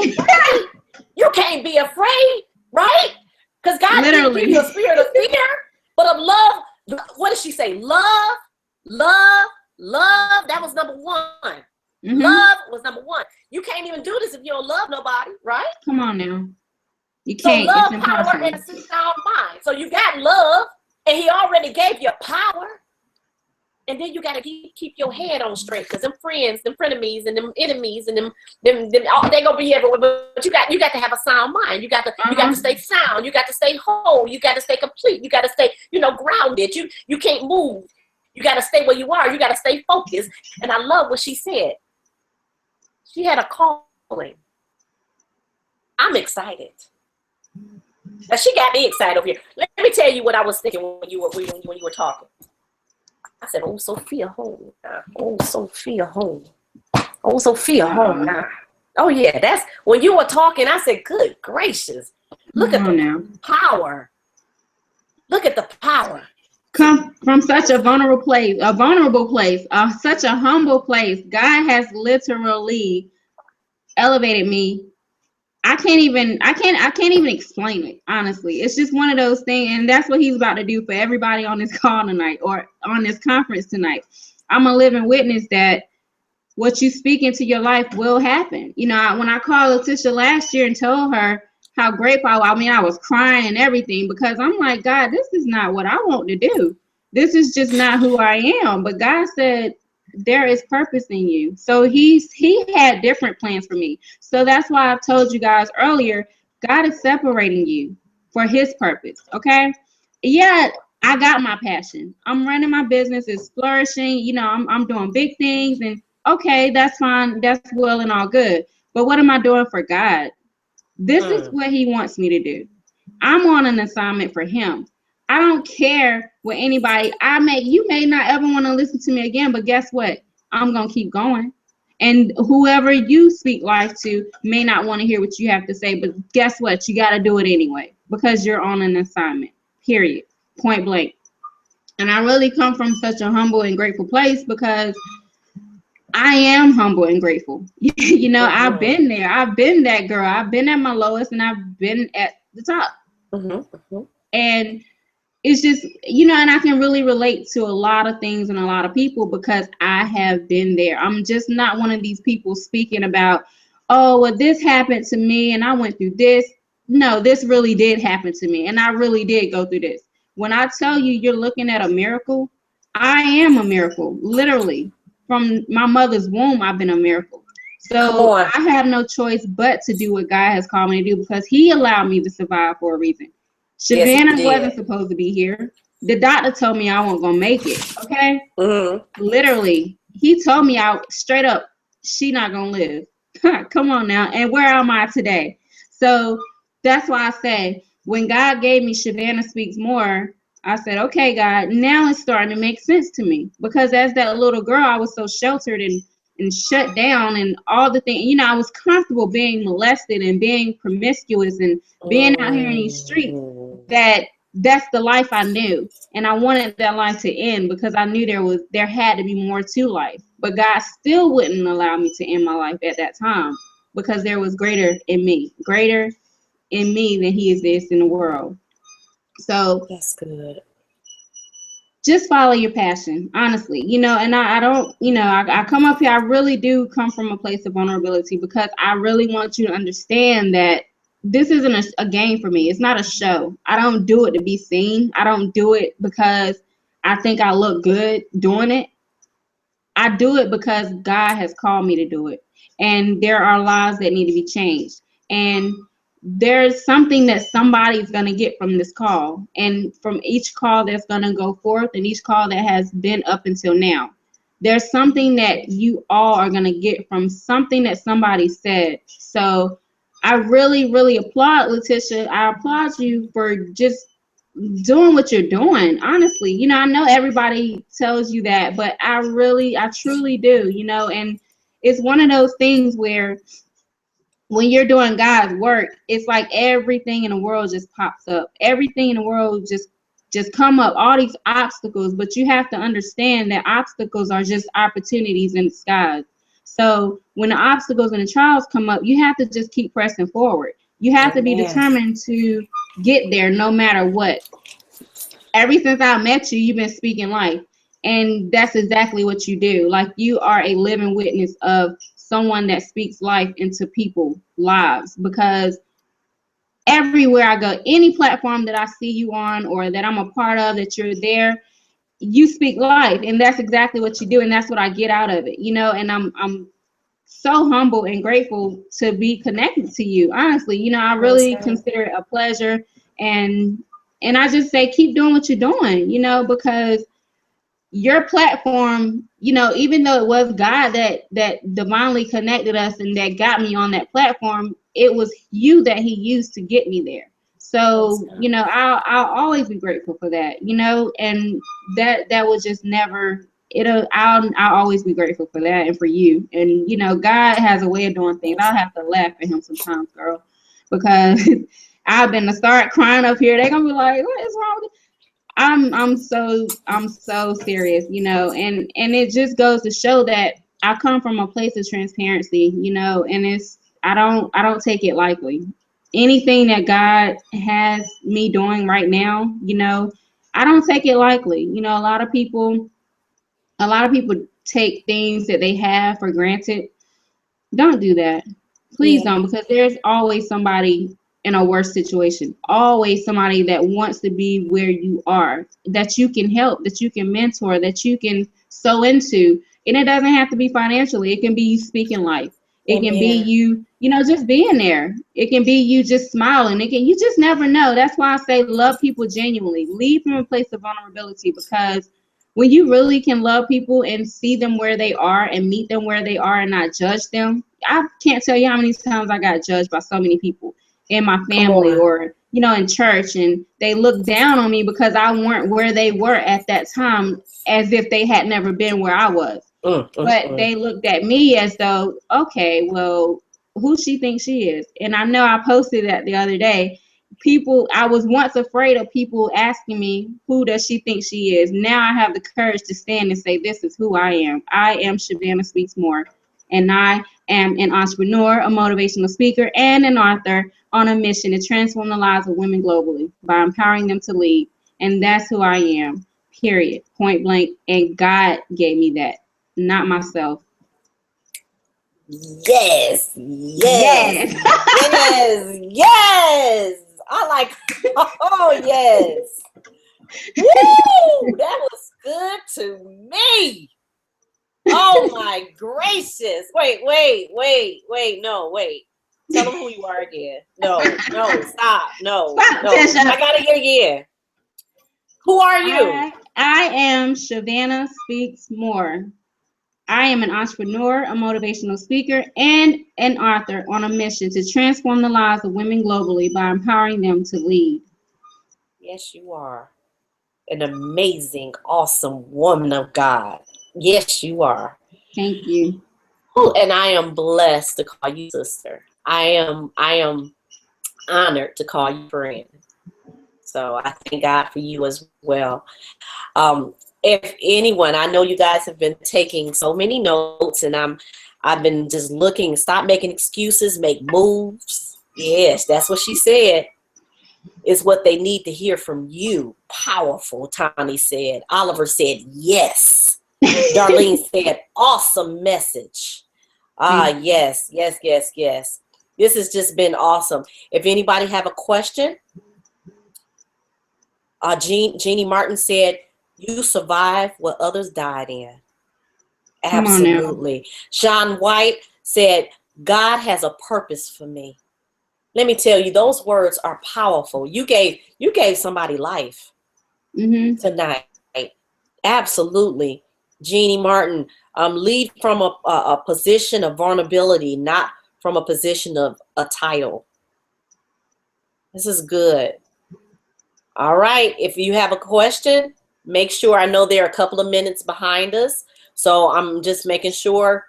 You can't be afraid, right? Because God didn't give you a spirit of fear, but of love. What did she say? Love. That was number one. Love was number one. You can't even do this if you don't love nobody, right? Come on now. You can't. So love, power, and a sound mind. So you got love, and he already gave you power. And then you got to keep your head on straight, because them friends, them frenemies, and them enemies, and them they gonna be everywhere. But you got to have a sound mind. You got to stay sound. You got to stay whole. You got to stay complete. You got to stay, grounded. You can't move. You got to stay where you are. You got to stay focused. And I love what she said. She had a calling. I'm excited. Now she got me excited over here. Let me tell you what I was thinking when you were talking. I said, "Oh, Sophia, home now. Oh, Sophia, home. Oh, Sophia, home now." Oh yeah, that's when you were talking. I said, "Good gracious, look at the power. Look at the power." Come from such a vulnerable place, such a humble place. God has literally elevated me. I can't even explain it, honestly. It's just one of those things, and that's what he's about to do for everybody on this call tonight or on this conference tonight. I'm a living witness that what you speak into your life will happen. When I called Letitia last year and told her how grateful I was crying and everything, because I'm like, God, this is not what I want to do. This is just not who I am. But God said, there is purpose in you. So he had different plans for me. So that's why I've told you guys earlier, God is separating you for his purpose. Okay. Yeah, I got my passion. I'm running my business. It's flourishing. I'm doing big things, and okay, that's fine. That's well and all good. But what am I doing for God? This is what he wants me to do. I'm on an assignment for him. I don't care what anybody you may not ever want to listen to me again, but guess what? I'm going to keep going. And whoever you speak life to may not want to hear what you have to say, but guess what? You got to do it anyway, because you're on an assignment, period, point blank. And I really come from such a humble and grateful place, because I am humble and grateful. You know, I've Mm-hmm. been there. I've been that girl. I've been at my lowest and I've been at the top. Mm-hmm. And it's just, you know, and I can really relate to a lot of things and a lot of people because I have been there. I'm just not one of these people speaking about, oh, well, this happened to me and I went through this. No, this really did happen to me and I really did go through this. When I tell you you're looking at a miracle, I am a miracle, literally. From my mother's womb, I've been a miracle. Come So on. I have no choice but to do what God has called me to do because He allowed me to survive for a reason. Yes, he Shavannah wasn't did. supposed to be here. The doctor told me I wasn't gonna make it. Okay, Mm-hmm. literally, he told me out straight up, she not gonna live. Come on now, and where am I today? So that's why I say when God gave me Shavannah Speaks More, I said, okay, God, now it's starting to make sense to me because as that little girl, I was so sheltered and shut down and all the things. You know, I was comfortable being molested and being promiscuous and being out here in these streets Mm-hmm. that that's the life I knew. And I wanted that life to end because I knew there had to be more to life. But God still wouldn't allow me to end my life at that time because there was greater in me than he exists in the world. So That's good. just follow your passion, honestly. You know, and I don't, you know, I come up here, I really do come from a place of vulnerability because I really want you to understand that this isn't a game for me. It's not a show. I don't do it to be seen. I don't do it because I think I look good doing it. I do it because God has called me to do it. And there are lives that need to be changed. And there's something that somebody's going to get from this call. And from each call that's going to go forth and each call that has been up until now, there's something that you all are going to get from something that somebody said. So I really, really applaud Letitia. I applaud you for just doing what you're doing, honestly. You know, I know everybody tells you that, but I truly do, you know. And it's one of those things where when you're doing God's work, it's like everything in the world just pops up. Everything in the world just come up, all these obstacles, but you have to understand that obstacles are just opportunities in disguise. So when the obstacles and the trials come up, you have to just keep pressing forward. You have to be Amen. determined to get there no matter what. Ever since I met you, you've been speaking life. And that's exactly what you do. Like you are a living witness of someone that speaks life into people's lives because everywhere I go, any platform that I see you on or that I'm a part of, that you're there, you speak life. And that's exactly what you do. And that's what I get out of it, you know, and I'm so humble and grateful to be connected to you. Honestly, you know, I Praise really God. consider it a pleasure and I just say keep doing what you're doing, you know, because your platform, you know, even though it was God that divinely connected us and that got me on that platform, it was you that he used to get me there. Praise So, God. you know, I'll always be grateful for that, you know, and that was just never I'll always be grateful for that and for you. And you know, God has a way of doing things. Praise I'll have to laugh at him sometimes, girl, because I've been to start crying up here. They're gonna be like, what is wrong with I'm so serious, you know, and it just goes to show that I come from a place of transparency, you know, and I don't take it lightly. Anything that God has me doing right now, you know, I don't take it lightly. You know, a lot of people take things that they have for granted. Don't do that. Please Yeah. don't, because there's always somebody in a worse situation. Always somebody that wants to be where you are, that you can help, that you can mentor, that you can sow into. And it doesn't have to be financially. It can be you speaking life. It can be Amen. you, you know, just being there. It can be you just smiling. You just never know. That's why I say love people genuinely. Lead from a place of vulnerability because when you really can love people and see them where they are and meet them where they are and not judge them, I can't tell you how many times I got judged by so many people in my Come family on. or, you know, in church, and they looked down on me because I weren't where they were at that time, as if they had never been where I was. Mm, mm, But mm. they looked at me as though, okay, well, who she thinks she is? And I know I posted that the other day, people, I was once afraid of people asking me, who does she think she is? Now I have the courage to stand and say, this is who I am. I am Shavannah Speaks More. And I am an entrepreneur, a motivational speaker, and an author on a mission to transform the lives of women globally by empowering them to lead. And that's who I am, period, point blank. And God gave me that, not myself. Yes, yes, yes, yes. I like, oh, yes. Woo! That was good to me. Oh, my gracious. Wait. No, wait. Tell them who you are again. No, stop. No. I got to hear again. Who are you? I am Shavannah Speaks More. I am an entrepreneur, a motivational speaker, and an author on a mission to transform the lives of women globally by empowering them to lead. Yes, you are. An amazing, awesome woman of God. Yes, you are. Thank you. And I am blessed to call you sister. I am honored to call you friend. So I thank God for you as well. If anyone, I know you guys have been taking so many notes, and I've been just looking. Stop making excuses, make moves. Yes, that's what she said. Is what they need to hear from you. Powerful, Tani said. Oliver said yes. Darlene said awesome message. Yes. This has just been awesome. If anybody have a question, Jeannie Martin said, you survived what others died in. Absolutely. Sean White said, God has a purpose for me. Let me tell you, those words are powerful. You gave somebody life tonight. Absolutely. Jeannie Martin, lead from a position of vulnerability, not from a position of a title. This is good. All right. If you have a question, make sure, I know they're a couple of minutes behind us. So I'm just making sure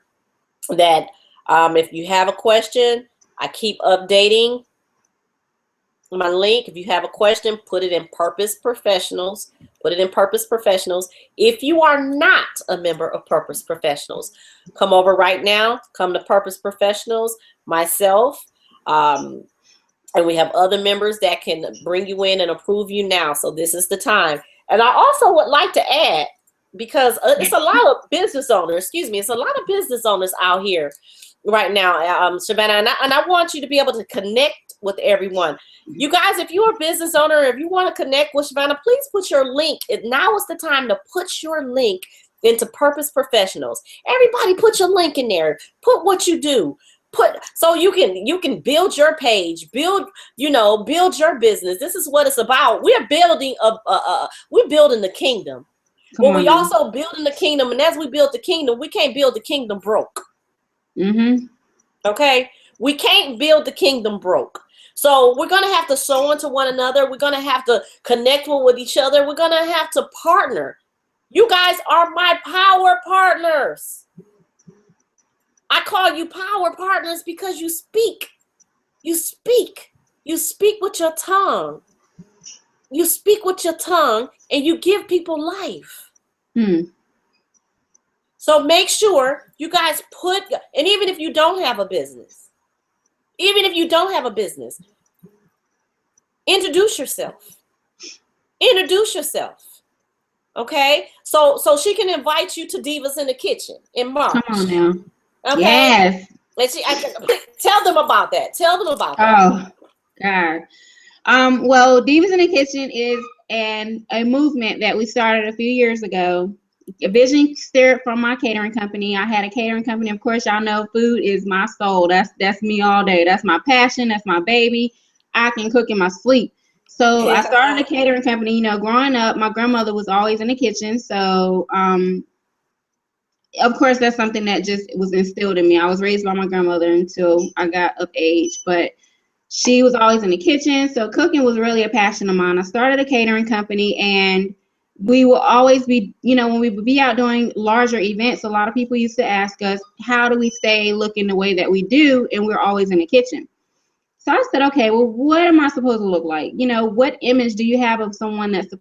that if you have a question, I keep updating my link. If you have a question, put it in Purpose Professionals. Put it in Purpose Professionals. If you are not a member of Purpose Professionals, come over right now. Come to Purpose Professionals, myself, and we have other members that can bring you in and approve you now. So this is the time. And I also would like to add, because it's a lot of business owners, it's a lot of business owners out here right now, Shavannah, and I want you to be able to connect with everyone. You guys, if you're a business owner, if you want to connect with Shavannah, please put your link. Now is the time to put your link into Purpose Professionals. Everybody put your link in there. Put what you do. So you can build your page, build your business. This is what it's about. We're building the kingdom. But we also building the kingdom, and as we build the kingdom, we can't build the kingdom broke. Okay, we can't build the kingdom broke. So we're gonna have to sow into one another. We're gonna have to connect with each other. We're gonna have to partner. You guys are my power partners. I call you power partners because you speak. You speak with your tongue. You speak with your tongue, and you give people life. So make sure you guys and even if you don't have a business, introduce yourself. Okay? So she can invite you to Divas in the Kitchen in March. Come on now. Okay? Yes. Let's see. Tell them about that. Oh, God. Well, Divas in the Kitchen is a movement that we started a few years ago. A vision stirred from my catering company. I had a catering company. Of course, y'all know food is my soul. That's me all day. That's my passion. That's my baby. I can cook in my sleep. So I started a catering company. Growing up, my grandmother was always in the kitchen. So, of course, that's something that just was instilled in me. I was raised by my grandmother until I got of age, but she was always in the kitchen. So cooking was really a passion of mine. I started a catering company, and we will always be, when we would be out doing larger events, a lot of people used to ask us, how do we stay looking the way that we do? And we're always in the kitchen. So I said, okay, well, what am I supposed to look like? You know, what image do you have of someone that's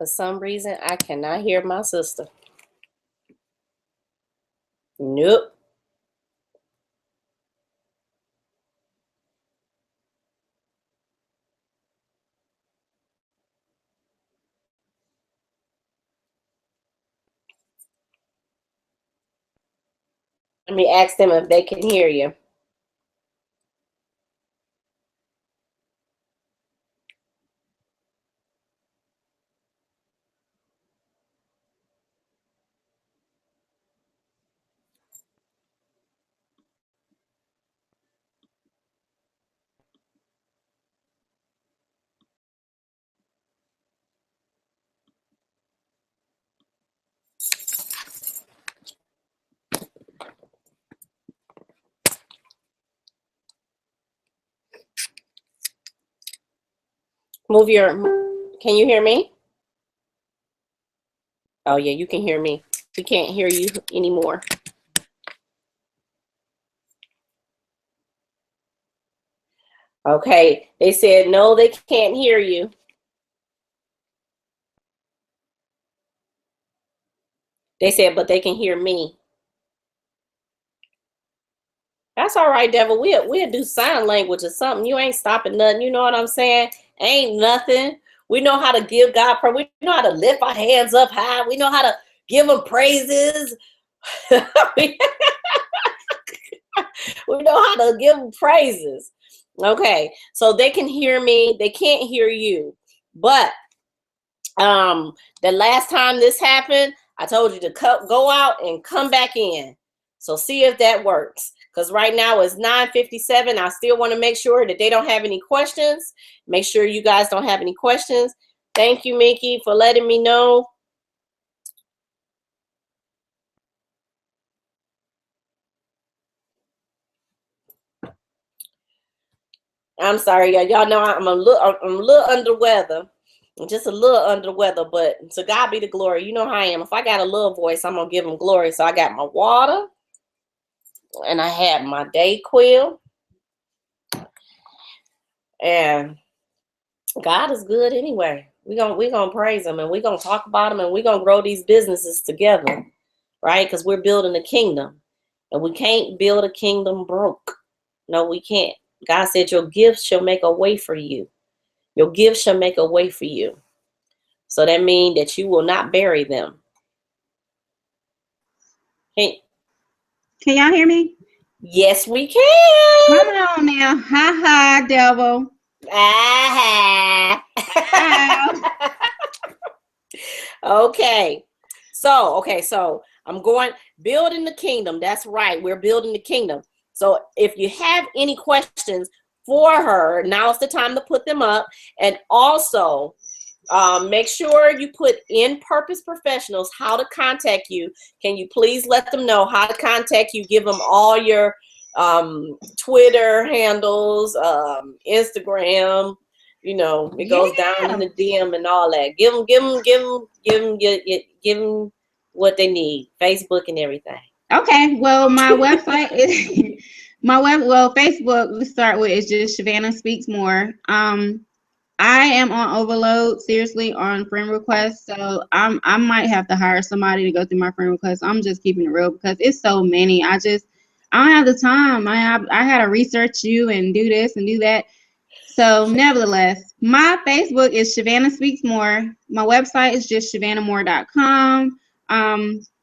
For some reason, I cannot hear my sister. Nope. Let me ask them if they can hear you. Move your, can you hear me? Oh yeah, you can hear me. We can't hear you anymore. Okay, they said no, they can't hear you. They said, but they can hear me. That's all right, Devil. We'll do sign language or something. You ain't stopping nothing. You know what I'm saying? Ain't nothing. We know how to give God praise. We know how to lift our hands up high. We know how to give him praises. We know how to give him praises. Okay, so they can hear me. They can't hear you. But the last time this happened, I told you to go out and come back in. So see if that works. Because right now it's 9:57. I still want to make sure that they don't have any questions. Make sure you guys don't have any questions. Thank you, Mickey, for letting me know. I'm sorry, y'all know I'm a little under weather. Just a little under weather, but to God be the glory. You know how I am. If I got a little voice, I'm going to give him glory. So I got my water, and I had my Dayquil. And God is good anyway. We gonna praise him, and we're gonna talk about him, and we're gonna grow these businesses together, right? Because we're building a kingdom, and we can't build a kingdom broke. No, we can't. God said your gifts shall make a way for you. Your gifts shall make a way for you. So that means that you will not bury them. Can y'all hear me? Yes, we can. Come on now. Ha ha, devil. Ah. Okay. So I'm going building the kingdom. That's right. We're building the kingdom. So if you have any questions for her, now's the time to put them up. And also, make sure you put in Purpose Professionals how to contact you. Can you please let them know how to contact you? Give them all your Twitter handles, Instagram. You know, it goes down in the DM and all that. Give them what they need. Facebook and everything. Okay. Well, my website is Facebook. We start with is just Shavannah Speaks More. I am on overload, seriously, on friend requests. So I might have to hire somebody to go through my friend requests. I'm just keeping it real because it's so many. I don't have the time. I had to research you and do this and do that. So nevertheless, my Facebook is Shavannah Speaks More. My website is just ShavannahMore.com.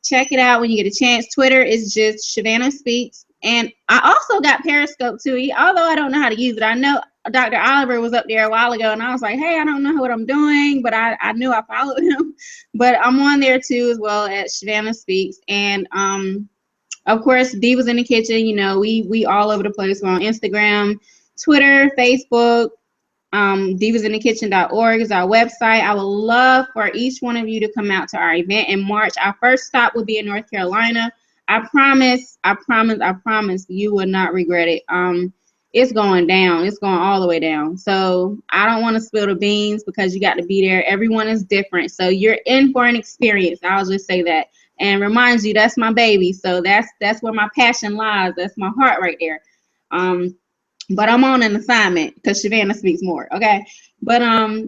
Check it out when you get a chance. Twitter is just Shavannah Speaks. And I also got Periscope too. Although I don't know how to use it. I know Dr. Oliver was up there a while ago and I was like, hey, I don't know what I'm doing, but I knew I followed him. But I'm on there too as well at Shavannah Speaks. And of course, Divas in the Kitchen, you know, we all over the place. We're on Instagram, Twitter, Facebook, divasinthekitchen.org is our website. I would love for each one of you to come out to our event in March. Our first stop will be in North Carolina. I promise you will not regret it. It's going down. It's going all the way down. So I don't want to spill the beans because you got to be there. Everyone is different. So you're in for an experience. I'll just say that. And reminds you, that's my baby. So that's where my passion lies. That's my heart right there. But I'm on an assignment because Shavannah speaks more. Okay. But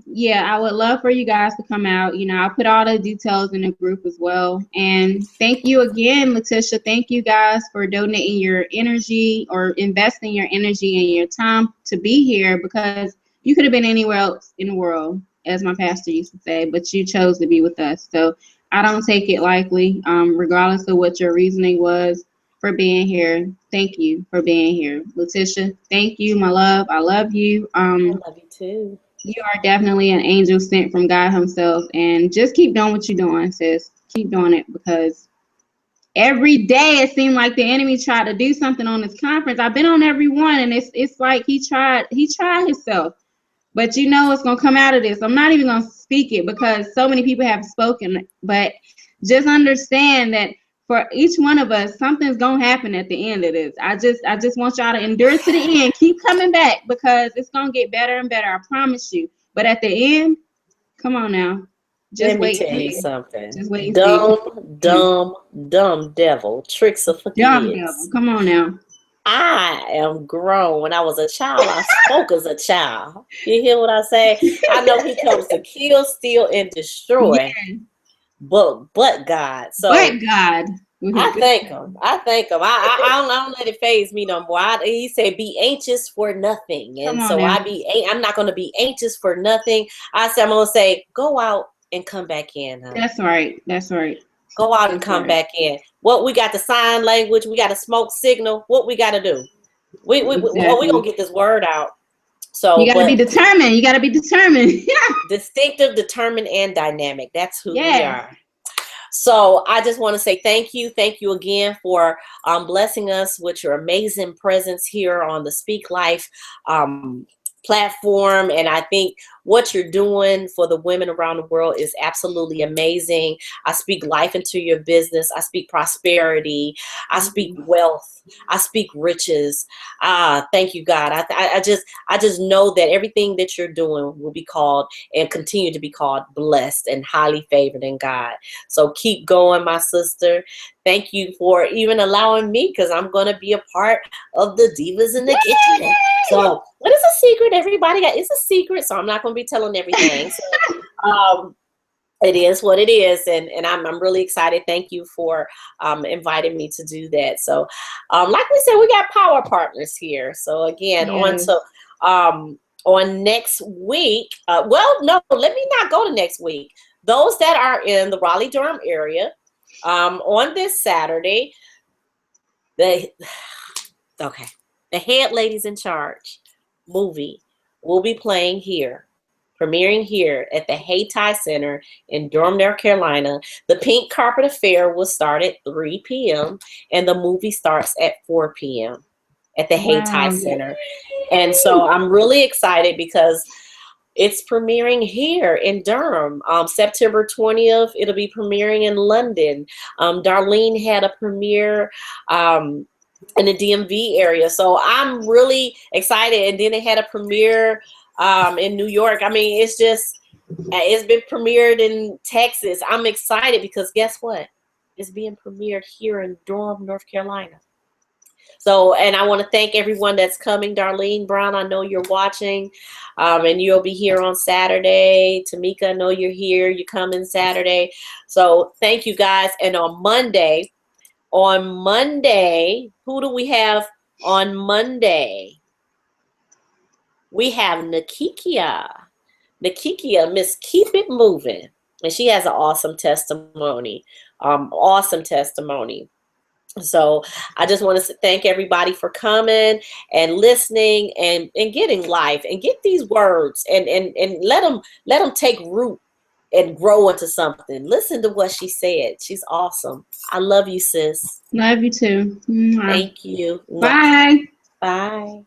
yeah, I would love for you guys to come out. You know, I'll put all the details in the group as well. And thank you again, Letitia. Thank you guys for donating your energy or investing your energy and your time to be here, because you could have been anywhere else in the world, as my pastor used to say, but you chose to be with us. So I don't take it lightly, regardless of what your reasoning was for being here. Thank you for being here. Letitia, thank you, my love. I love you. I love you too. You are definitely an angel sent from God himself. And just keep doing what you're doing, sis. Keep doing it, because every day it seemed like the enemy tried to do something on this conference. I've been on every one, and it's like he tried himself. But you know it's gonna come out of this. I'm not even gonna speak it because so many people have spoken. But just understand that for each one of us, something's gonna happen at the end of this. I just want y'all to endure to the end. Keep coming back, because it's gonna get better and better. I promise you. But at the end, come on now. Just Let me wait tell and you see. something. Just wait and Dumb devil. Tricks are for Dumb kids. devil. Come on now. I am grown. When I was a child, I spoke as a child. You hear what I say? I know he comes to kill, steal, and destroy. Yeah. But God. So But God. I thank him. I don't let it faze me no more. He said, "Be anxious for nothing," and Come on so now. I'm not going to be anxious for nothing. I said, I'm going to say, go out and come back in. Huh? That's right. That's right. Go out and come back in. What we got the sign language, we got a smoke signal. What we got to do? We gonna get this word out. So you gotta be determined. You gotta be determined. Distinctive, determined, and dynamic. That's who we Yes. are. So I just want to say thank you. Thank you again for blessing us with your amazing presence here on the Speak Life platform. And I think what you're doing for the women around the world is absolutely amazing. I speak life into your business. I speak prosperity. I speak wealth. I speak riches. Thank you, God. I just know that everything that you're doing will be called and continue to be called blessed and highly favored in God. So keep going, my sister. Thank you for even allowing me, because I'm going to be a part of the Divas in the Kitchen. So what is a secret, everybody? It's a secret, so I'm not going to be telling everything. So, it is what it is, and I'm really excited. Thank you for inviting me to do that. So, like we said, we got power partners here. So again, Yes. on next week. Well, no, let me not go to next week. Those that are in the Raleigh-Durham area, on this Saturday, the Head Ladies in Charge movie will be playing here. Premiering here at the Hayti Center in Durham, North Carolina. The Pink Carpet Affair will start at 3 p.m. and the movie starts at 4 p.m. at the Hayti Center. And so I'm really excited because it's premiering here in Durham. September 20th, it'll be premiering in London. Darlene had a premiere in the DMV area. So I'm really excited. And then they had a premiere in New York. I mean, it's been premiered in Texas. I'm excited because guess what? It's being premiered here in Durham, North Carolina. So, and I want to thank everyone that's coming. Darlene Brown, I know you're watching, and you'll be here on Saturday. Tamika, I know you're here. You're coming Saturday. So thank you guys. And on Monday, who do we have on Monday? We have Nakikia, Miss Keep It Moving. And she has an awesome testimony. So I just want to thank everybody for coming and listening and getting life and get these words and let them take root and grow into something. Listen to what she said. She's awesome. I love you, sis. Love you too. Thank you. Bye. Bye.